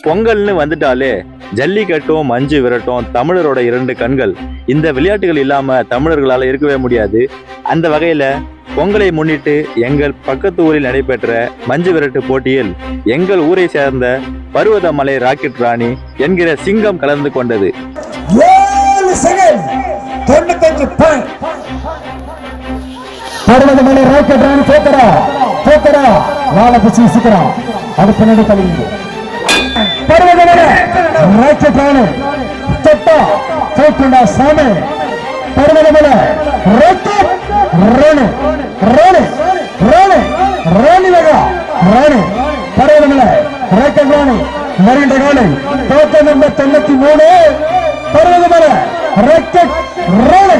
பொங்கல்னு வந்துட்டாலே ஜல்லிக்கட்டும் மஞ்சு விரட்டும் தமிழரோட 2 கண்கள். இந்த விளையாட்டுகள் இல்லாம தமிழர்களால இருக்கவே முடியாது. அந்த வகையில பொங்கலை முன்னிட்டு எங்கள் பக்கத்து ஊரில் நடைபெற்ற மஞ்சு விரட்டு போட்டியில் எங்கள் ஊரை சேர்ந்த பருவதமலை ராக்கெட் ராணி என்கிற சிங்கம் கலந்து கொண்டது. பருவதமலை ராக்கெட் ராணி தோக்கரா வாழை பிச்சு சிக்கிறோம். அது பின்னாடி கழிவு பருவதமலை ராக்கெட் ராணி தொட்டா தோக்குண்டா சாமி. பருவதமலை ராக்கெட் ராணி ராணி ராணி ராணி வகா ராணி பருவதமலை ராக்கெட் ராணி மறிந்த காலை தோக்க நம்பர் 93 பருவதமலை ராக்கெட் ராணி.